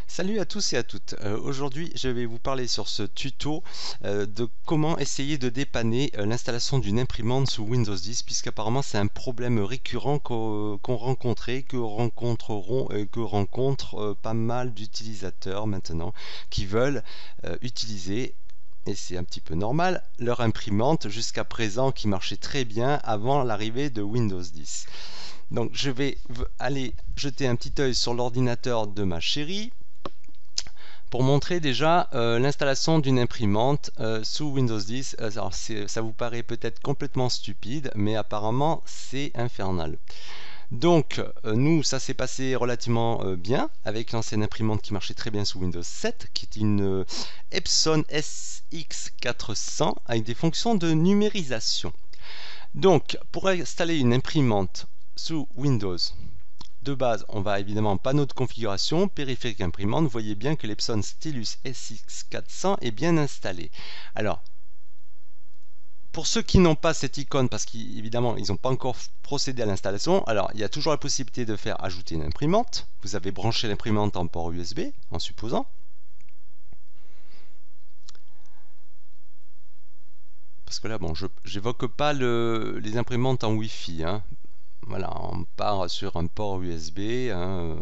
Salut à tous et à toutes. Aujourd'hui, je vais vous parler sur ce tuto de comment essayer de dépanner l'installation d'une imprimante sous Windows 10, puisqu'apparemment c'est un problème récurrent qu'on rencontrait, que rencontreront et que rencontrent pas mal d'utilisateurs maintenant qui veulent utiliser, et c'est un petit peu normal, leur imprimante jusqu'à présent qui marchait très bien avant l'arrivée de Windows 10. Donc je vais aller jeter un petit œil sur l'ordinateur de ma chérie pour montrer déjà l'installation d'une imprimante sous Windows 10. Alors ça vous paraît peut-être complètement stupide, mais apparemment c'est infernal. Donc nous, ça s'est passé relativement bien avec l'ancienne imprimante qui marchait très bien sous Windows 7, qui est une Epson SX400 avec des fonctions de numérisation. Donc pour installer une imprimante sous Windows, de base, on va évidemment panneau de configuration, périphérique imprimante. Vous voyez bien que l'Epson Stylus SX400 est bien installé. Alors, pour ceux qui n'ont pas cette icône, parce qu'évidemment, ils n'ont pas encore procédé à l'installation, alors il y a toujours la possibilité de faire ajouter une imprimante. Vous avez branché l'imprimante en port USB, en supposant. Parce que là, bon, je n'évoque pas les imprimantes en Wi-Fi, hein. Voilà, on part sur un port USB, hein.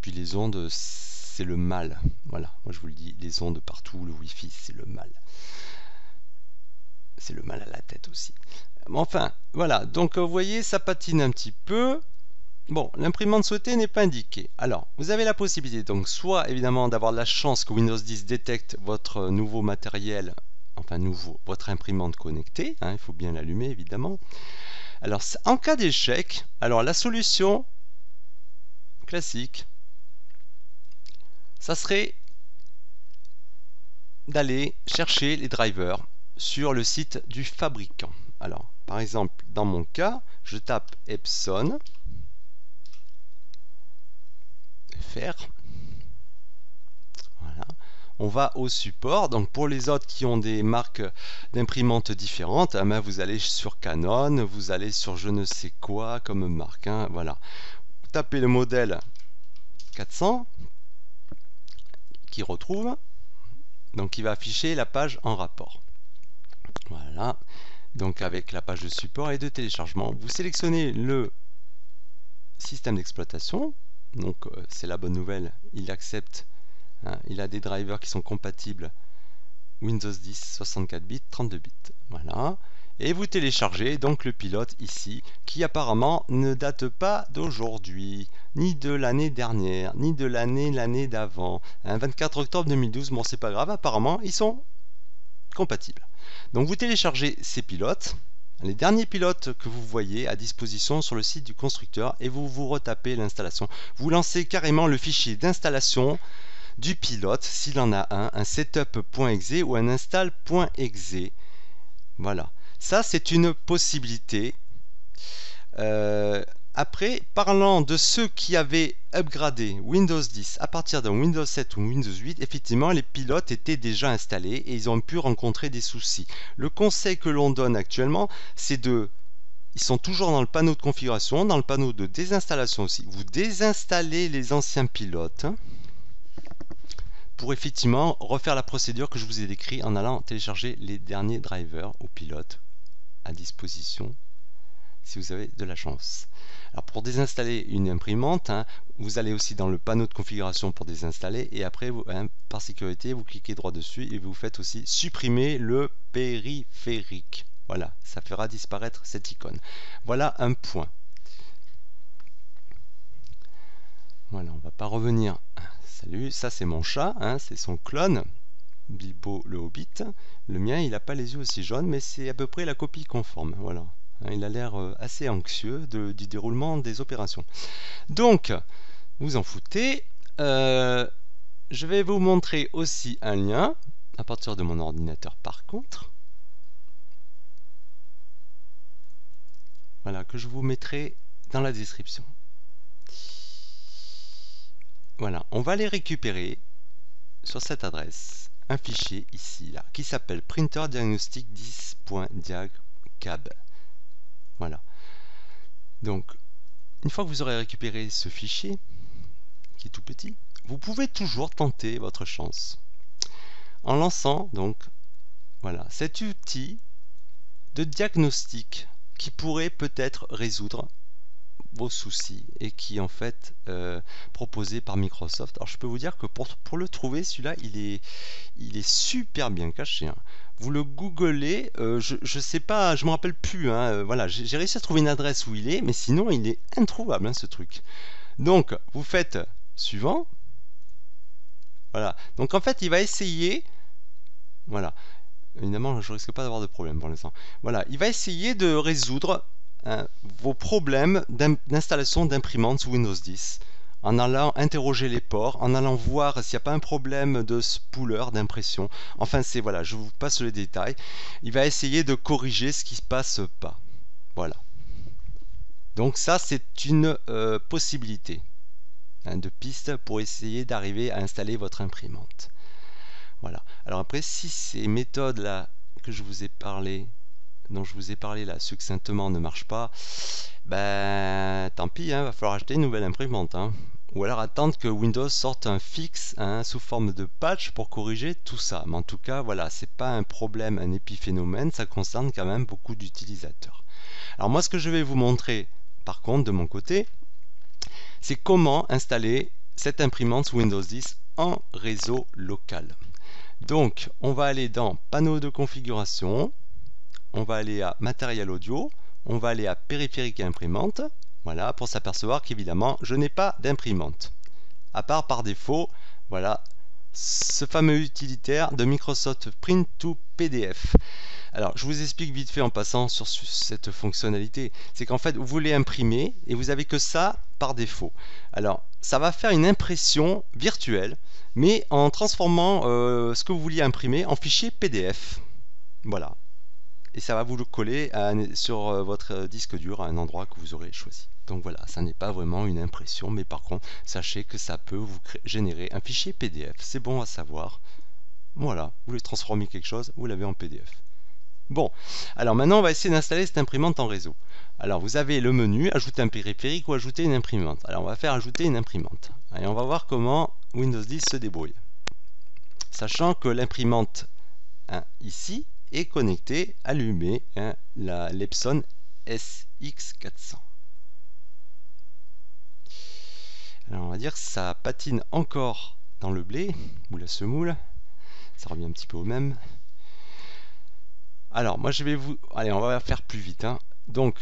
Puis les ondes, c'est le mal. Voilà, moi je vous le dis, les ondes partout, le Wi-Fi, c'est le mal. C'est le mal à la tête aussi. Enfin, voilà, donc vous voyez, ça patine un petit peu. Bon, l'imprimante souhaitée n'est pas indiquée. Alors, vous avez la possibilité, donc, soit évidemment d'avoir la chance que Windows 10 détecte votre nouveau matériel, enfin nouveau, votre imprimante connectée, hein, il faut bien l'allumer évidemment. Alors, en cas d'échec, alors la solution classique, ça serait d'aller chercher les drivers sur le site du fabricant. Alors, par exemple, dans mon cas, je tape Epson FR. Voilà. On va au support. Donc, pour les autres qui ont des marques d'imprimantes différentes, vous allez sur Canon, vous allez sur je ne sais quoi comme marque, hein, voilà. Vous tapez le modèle 400 qui retrouve. Donc, il va afficher la page en rapport. Voilà. Donc avec la page de support et de téléchargement, vous sélectionnez le système d'exploitation. Donc c'est la bonne nouvelle, il accepte, hein, il a des drivers qui sont compatibles Windows 10 64 bits, 32 bits. Voilà. Et vous téléchargez donc le pilote ici, qui apparemment ne date pas d'aujourd'hui, ni de l'année dernière, ni de l'année d'avant. 24 octobre 2012, bon c'est pas grave, apparemment ils sont compatibles. Donc vous téléchargez ces pilotes, les derniers pilotes que vous voyez à disposition sur le site du constructeur, et vous retapez l'installation. Vous lancez carrément le fichier d'installation du pilote, s'il en a un setup.exe ou un install.exe. Voilà, ça c'est une possibilité. Après, parlant de ceux qui avaient upgradé Windows 10 à partir d'un Windows 7 ou Windows 8, effectivement, les pilotes étaient déjà installés et ils ont pu rencontrer des soucis. Le conseil que l'on donne actuellement, c'est de... Ils sont toujours dans le panneau de configuration, dans le panneau de désinstallation aussi. Vous désinstallez les anciens pilotes pour effectivement refaire la procédure que je vous ai décrite en allant télécharger les derniers drivers ou pilotes à disposition si vous avez de la chance. Alors pour désinstaller une imprimante, hein, vous allez aussi dans le panneau de configuration pour désinstaller et après, par sécurité, vous cliquez droit dessus et vous faites aussi supprimer le périphérique. Voilà, ça fera disparaître cette icône. Voilà un point. Voilà, on ne va pas revenir. Salut, ça c'est mon chat, hein, c'est son clone, Bilbo le Hobbit. Le mien, il n'a pas les yeux aussi jaunes, mais c'est à peu près la copie conforme. Voilà. Il a l'air assez anxieux du déroulement des opérations. Donc, vous en foutez. Je vais vous montrer aussi un lien à partir de mon ordinateur par contre. Voilà, que je vous mettrai dans la description. Voilà, on va les récupérer sur cette adresse. Un fichier ici, là, qui s'appelle printer diagnostic 10.diag.cab. Voilà. Donc, une fois que vous aurez récupéré ce fichier, qui est tout petit, vous pouvez toujours tenter votre chance en lançant donc voilà, cet outil de diagnostic qui pourrait peut-être résoudre vos soucis et qui est en fait proposé par Microsoft. Alors je peux vous dire que pour le trouver, celui-là il est super bien caché, hein. Vous le googlez, je sais pas, je me rappelle plus, hein, voilà, j'ai réussi à trouver une adresse où il est, mais sinon il est introuvable, hein, ce truc. Donc vous faites suivant, voilà, donc en fait il va essayer, voilà, évidemment je risque pas d'avoir de problème pour l'instant, voilà, il va essayer de résoudre vos problèmes d'installation d'imprimantes sous Windows 10 en allant interroger les ports, en allant voir s'il n'y a pas un problème de spooler, d'impression. Enfin, c'est voilà, je vous passe les détails. Il va essayer de corriger ce qui ne se passe pas. Voilà. Donc ça, c'est une possibilité de piste pour essayer d'arriver à installer votre imprimante. Voilà. Alors après, si ces méthodes-là que je vous ai parlé, dont je vous ai parlé là succinctement ne marche pas, ben tant pis, hein, va falloir acheter une nouvelle imprimante, hein. Ou alors attendre que Windows sorte un fixe, hein, sous forme de patch pour corriger tout ça. Mais en tout cas, voilà, c'est pas un problème, un épiphénomène, ça concerne quand même beaucoup d'utilisateurs. Alors moi, ce que je vais vous montrer, par contre, de mon côté, c'est comment installer cette imprimante sous Windows 10 en réseau local. Donc, on va aller dans Panneau de configuration, on va aller à Matériel audio, on va aller à Périphérique et imprimante, voilà, pour s'apercevoir qu'évidemment, je n'ai pas d'imprimante. À part par défaut, voilà, ce fameux utilitaire de Microsoft Print to PDF. Alors, je vous explique vite fait en passant sur cette fonctionnalité. C'est qu'en fait, vous voulez imprimer et vous n'avez que ça par défaut. Alors, ça va faire une impression virtuelle, mais en transformant ce que vous vouliez imprimer en fichier PDF. Voilà. Et ça va vous le coller sur votre disque dur à un endroit que vous aurez choisi. Donc voilà, ça n'est pas vraiment une impression, mais par contre, sachez que ça peut vous générer un fichier PDF. C'est bon à savoir. Voilà, vous voulez transformer quelque chose, vous l'avez en PDF. Bon, alors maintenant on va essayer d'installer cette imprimante en réseau. Alors vous avez le menu, ajouter un périphérique ou ajouter une imprimante. Alors on va faire ajouter une imprimante. Et on va voir comment Windows 10 se débrouille. Sachant que l'imprimante ici est connectée, allumée, la l'Epson SX400. Alors on va dire que ça patine encore dans le blé, ou la semoule, ça revient un petit peu au même. Alors moi je vais vous... Allez, on va faire plus vite, hein. Donc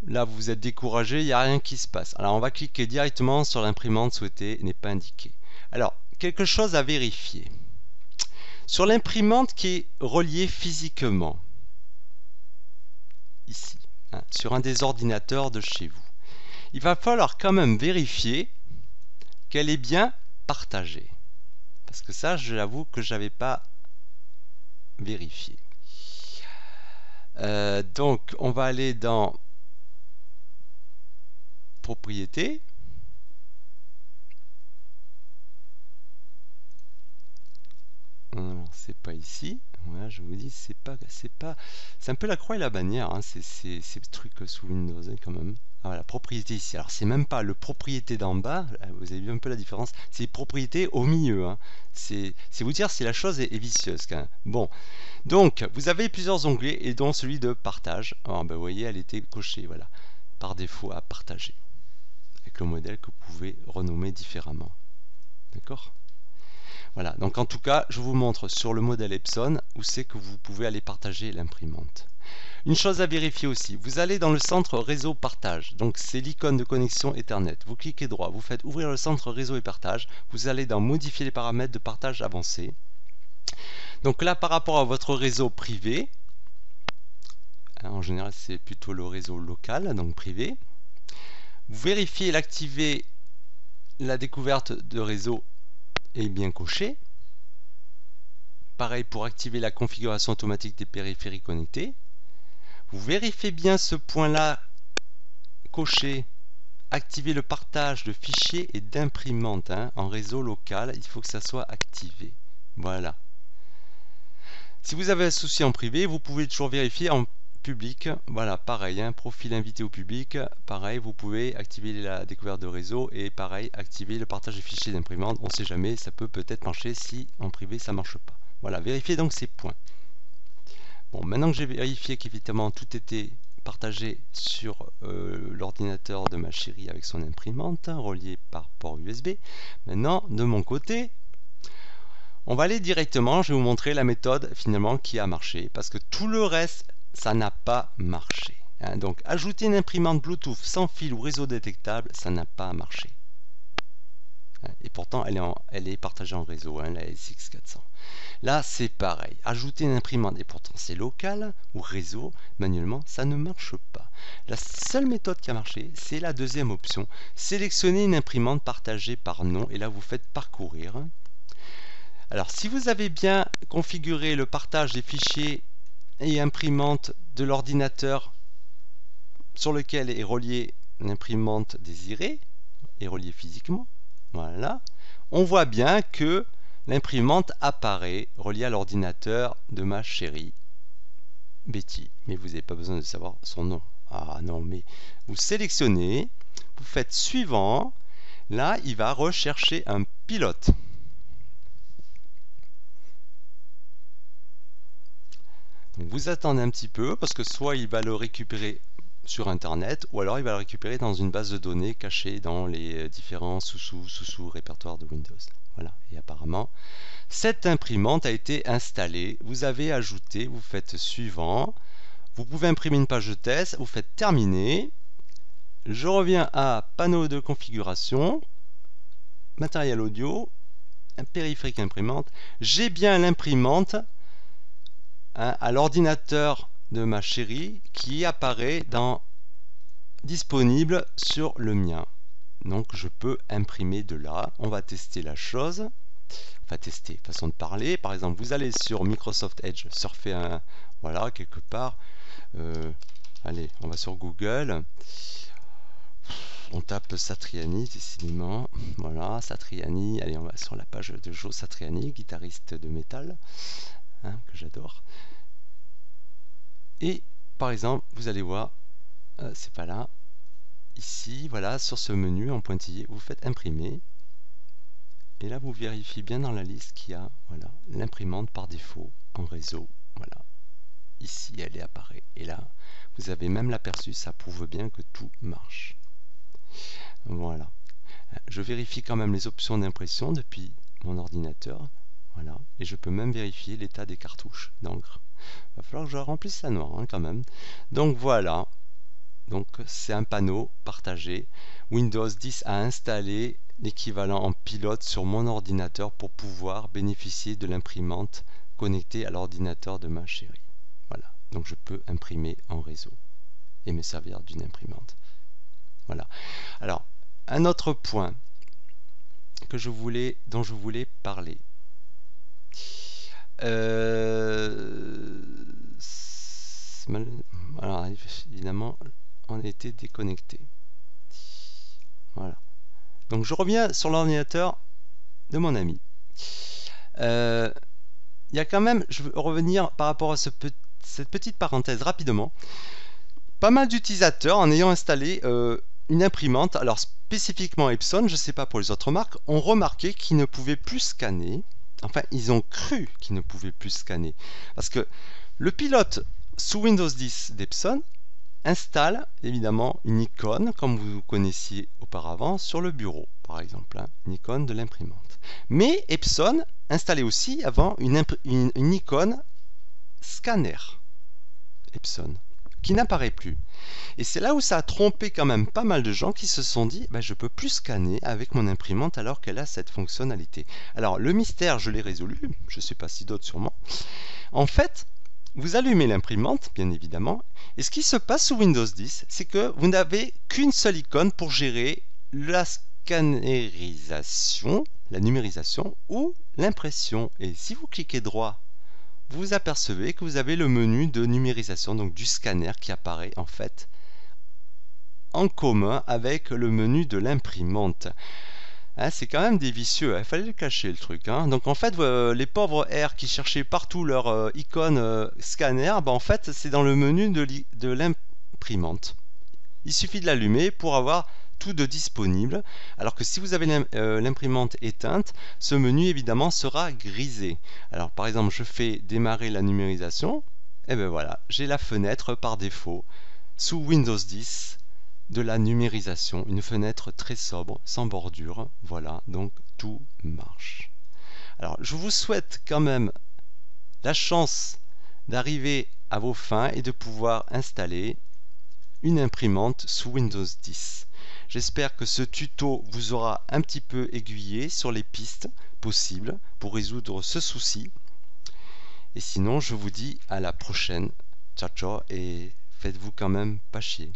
là vous êtes découragé, il n'y a rien qui se passe. Alors on va cliquer directement sur l'imprimante souhaitée, n'est pas indiquée. Alors, quelque chose à vérifier. Sur l'imprimante qui est reliée physiquement, ici, hein, sur un des ordinateurs de chez vous, il va falloir quand même vérifier qu'elle est bien partagée. Parce que ça, je l'avoue que je n'avais pas vérifié. Donc, on va aller dans Propriétés. Alors, c'est pas ici. Voilà, je vous dis, c'est un peu la croix et la bannière, hein, ces trucs sous Windows, hein, quand même. Ah, voilà, propriété ici. Alors, c'est même pas le propriété d'en bas. Vous avez vu un peu la différence. C'est propriété au milieu, hein. C'est vous dire si la chose est vicieuse, quand même. Bon, donc, vous avez plusieurs onglets, et dont celui de partage. Alors, ben, vous voyez, elle était cochée, voilà, par défaut à partager, avec le modèle que vous pouvez renommer différemment. D'accord ? Voilà, donc en tout cas, je vous montre sur le modèle Epson où c'est que vous pouvez aller partager l'imprimante. Une chose à vérifier aussi, vous allez dans le centre réseau partage, donc c'est l'icône de connexion Ethernet. Vous cliquez droit, vous faites ouvrir le centre réseau et partage, vous allez dans modifier les paramètres de partage avancé. Donc là, par rapport à votre réseau privé, en général c'est plutôt le réseau local, donc privé, vous vérifiez l'activer la découverte de réseau est bien coché. Pareil pour activer la configuration automatique des périphériques connectés. Vous vérifiez bien ce point-là coché. Activer le partage de fichiers et d'imprimantes, hein, en réseau local. Il faut que ça soit activé. Voilà. Si vous avez un souci en privé, vous pouvez toujours vérifier en public, voilà, pareil, hein, profil invité au public, pareil, vous pouvez activer la découverte de réseau et pareil, activer le partage des fichiers d'imprimante. On ne sait jamais, ça peut peut-être marcher si en privé ça ne marche pas. Voilà, vérifiez donc ces points. Bon, maintenant que j'ai vérifié qu'évidemment tout était partagé sur l'ordinateur de ma chérie avec son imprimante, relié par port USB, maintenant, de mon côté, on va aller directement, je vais vous montrer la méthode finalement qui a marché, parce que tout le reste, ça n'a pas marché. Hein. Donc, ajouter une imprimante Bluetooth sans fil ou réseau détectable, ça n'a pas marché. Hein. Et pourtant, elle est partagée en réseau, hein, la SX400. Là, c'est pareil. Ajouter une imprimante, et pourtant c'est local ou réseau, manuellement, ça ne marche pas. La seule méthode qui a marché, c'est la deuxième option. Sélectionner une imprimante partagée par nom, et là, vous faites parcourir. Alors, si vous avez bien configuré le partage des fichiers et imprimantes de l'ordinateur sur lequel est reliée l'imprimante désirée, est reliée physiquement, voilà, on voit bien que l'imprimante apparaît reliée à l'ordinateur de ma chérie Betty. Mais vous n'avez pas besoin de savoir son nom. Ah non, mais vous sélectionnez, vous faites suivant, là, il va rechercher un pilote. Donc vous attendez un petit peu parce que soit il va le récupérer sur internet ou alors il va le récupérer dans une base de données cachée dans les différents sous répertoires de Windows. Voilà, et apparemment cette imprimante a été installée, vous avez ajouté, vous faites suivant, vous pouvez imprimer une page de test, vous faites terminer, je reviens à panneau de configuration, matériel audio, périphérique imprimante, j'ai bien l'imprimante à l'ordinateur de ma chérie qui apparaît dans disponible sur le mien. Donc je peux imprimer de là. On va tester la chose. Enfin tester, façon de parler. Par exemple, vous allez sur Microsoft Edge, surfer voilà, quelque part. Allez, on va sur Google. On tape Satriani, décidément. Voilà, Satriani. Allez, on va sur la page de Joe Satriani, guitariste de métal, hein, que j'adore. Et par exemple, vous allez voir, c'est pas là, ici, voilà, sur ce menu en pointillé, vous faites imprimer. Et là, vous vérifiez bien dans la liste qu'il y a voilà, l'imprimante par défaut en réseau. Voilà, ici, elle apparaît. Et là, vous avez même l'aperçu, ça prouve bien que tout marche. Voilà. Je vérifie quand même les options d'impression depuis mon ordinateur. Voilà. Et je peux même vérifier l'état des cartouches d'encre. Il va falloir que je remplisse la noire hein, quand même. Donc voilà. Donc c'est un panneau partagé. Windows 10 a installé l'équivalent en pilote sur mon ordinateur pour pouvoir bénéficier de l'imprimante connectée à l'ordinateur de ma chérie. Voilà. Donc je peux imprimer en réseau et me servir d'une imprimante. Voilà. Alors, un autre point dont je voulais parler. Alors évidemment on a été déconnecté. Voilà. Donc je reviens sur l'ordinateur de mon ami. Il y a quand même, je veux revenir par rapport à cette petite parenthèse rapidement. Pas mal d'utilisateurs en ayant installé une imprimante, alors spécifiquement Epson, je ne sais pas pour les autres marques, ont remarqué qu'ils ne pouvaient plus scanner. Enfin, ils ont cru qu'ils ne pouvaient plus scanner. Parce que le pilote sous Windows 10 d'Epson installe évidemment une icône, comme vous connaissiez auparavant, sur le bureau, par exemple, hein, une icône de l'imprimante. Mais Epson installait aussi avant une icône scanner, Epson, qui n'apparaît plus. Et c'est là où ça a trompé quand même pas mal de gens qui se sont dit je peux plus scanner avec mon imprimante alors qu'elle a cette fonctionnalité. Alors le mystère, je l'ai résolu, je ne sais pas si d'autres sûrement. En fait, vous allumez l'imprimante, bien évidemment, et ce qui se passe sous Windows 10, c'est que vous n'avez qu'une seule icône pour gérer la scannerisation, la numérisation ou l'impression. Et si vous cliquez droit, vous apercevez que vous avez le menu de numérisation, donc du scanner qui apparaît en fait en commun avec le menu de l'imprimante. Hein, c'est quand même des vicieux, il fallait le cacher le truc. Hein. Donc en fait, les pauvres R qui cherchaient partout leur icône scanner, bah, en fait c'est dans le menu de l'imprimante. Il suffit de l'allumer pour avoir tout de disponible, alors que si vous avez l'imprimante éteinte, ce menu évidemment sera grisé. Alors par exemple, je fais démarrer la numérisation, et ben voilà, j'ai la fenêtre par défaut sous Windows 10 de la numérisation, une fenêtre très sobre, sans bordure, voilà, donc tout marche. Alors je vous souhaite quand même la chance d'arriver à vos fins et de pouvoir installer une imprimante sous Windows 10. J'espère que ce tuto vous aura un petit peu aiguillé sur les pistes possibles pour résoudre ce souci. Et sinon, je vous dis à la prochaine. Ciao ciao et faites-vous quand même pas chier.